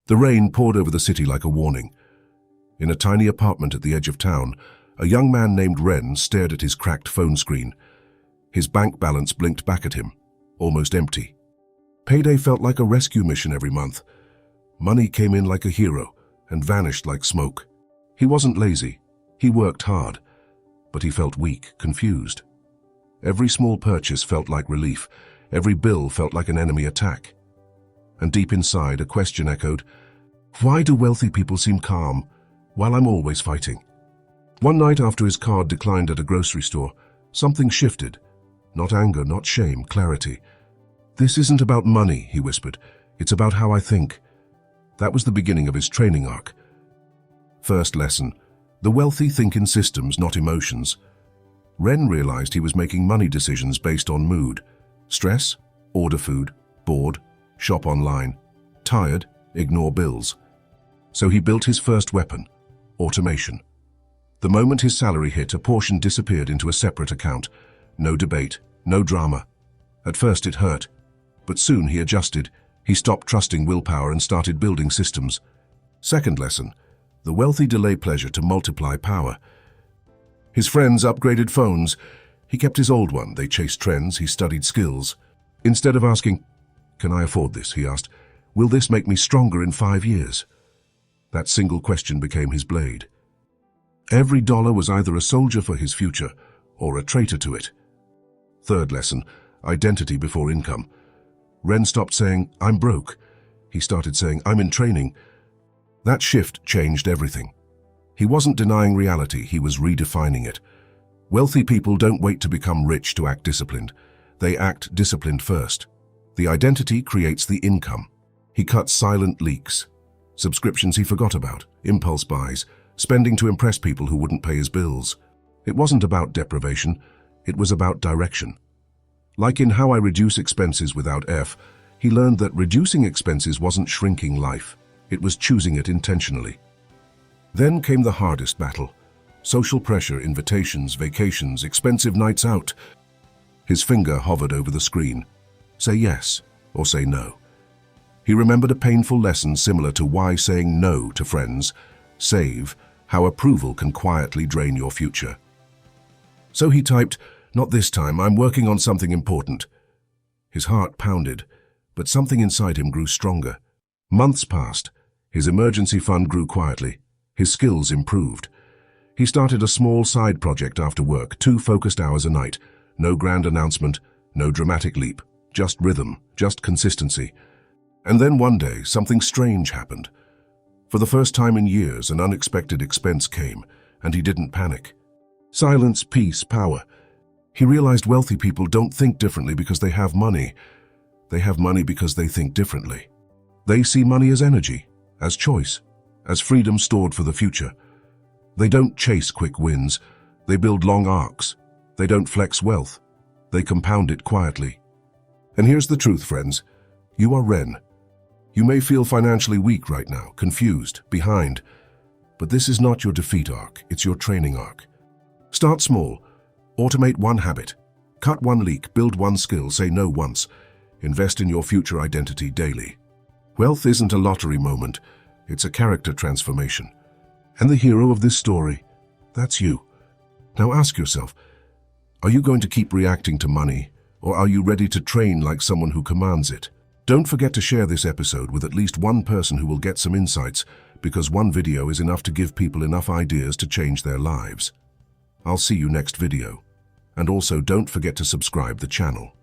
The rain poured over the city like a warning. In a tiny apartment at the edge of town, a young man named Ren stared at his cracked phone screen. His bank balance blinked back at him, almost empty. Payday felt like a rescue mission every month. Money came in like a hero and vanished like smoke. He wasn't lazy. He worked hard. But he felt weak, confused. Every small purchase felt like relief. Every bill felt like an enemy attack. And deep inside, a question echoed, why do wealthy people seem calm while I'm always fighting? One night after his card declined at a grocery store, something shifted. Not anger, not shame, clarity. This isn't about money, he whispered. It's about how I think. That was the beginning of his training arc. First lesson. The wealthy think in systems, not emotions. Ren realized he was making money decisions based on mood. Stress, order food. Bored, shop online. Tired, ignore bills. So he built his first weapon, automation. The moment his salary hit, a portion disappeared into a separate account. No debate, no drama. At first it hurt, but soon he adjusted. He stopped trusting willpower and started building systems. Second lesson. The wealthy delay pleasure to multiply power. His friends upgraded phones. He kept his old one. They chased trends. He studied skills. Instead of asking, can I afford this? He asked, will this make me stronger in 5 years? That single question became his blade. Every dollar was either a soldier for his future or a traitor to it. Third lesson, identity before income. Ren stopped saying, I'm broke. He started saying, I'm in training. That shift changed everything. He wasn't denying reality, he was redefining it. Wealthy people don't wait to become rich to act disciplined. They act disciplined first. The identity creates the income. He cut silent leaks, subscriptions he forgot about, impulse buys, spending to impress people who wouldn't pay his bills. It wasn't about deprivation, it was about direction. Like in How I Reduce Expenses Without F, he learned that reducing expenses wasn't shrinking life, it was choosing it intentionally. Then came the hardest battle. Social pressure, invitations, vacations, expensive nights out. His finger hovered over the screen. Say yes or say no. He remembered a painful lesson similar to why saying no to friends. Save, how approval can quietly drain your future. So he typed, not this time, I'm working on something important. His heart pounded, but something inside him grew stronger. Months passed. His emergency fund grew quietly. His skills improved. He started a small side project after work, 2 focused hours a night. No grand announcement, no dramatic leap, just rhythm, just consistency. And then one day, something strange happened. For the first time in years, an unexpected expense came, and he didn't panic. Silence, peace, power. He realized wealthy people don't think differently because they have money. They have money because they think differently. They see money as energy, as choice, as freedom stored for the future. They don't chase quick wins. They build long arcs. They don't flex wealth. They compound it quietly. And here's the truth, friends. You are Ren. You may feel financially weak right now, confused, behind. But this is not your defeat arc, it's your training arc. Start small. Automate one habit. Cut one leak, build one skill, say no once. Invest in your future identity daily. Wealth isn't a lottery moment, it's a character transformation. And the hero of this story, that's you. Now ask yourself, are you going to keep reacting to money, or are you ready to train like someone who commands it? Don't forget to share this episode with at least one person who will get some insights, because one video is enough to give people enough ideas to change their lives. I'll see you next video. And also don't forget to subscribe the channel.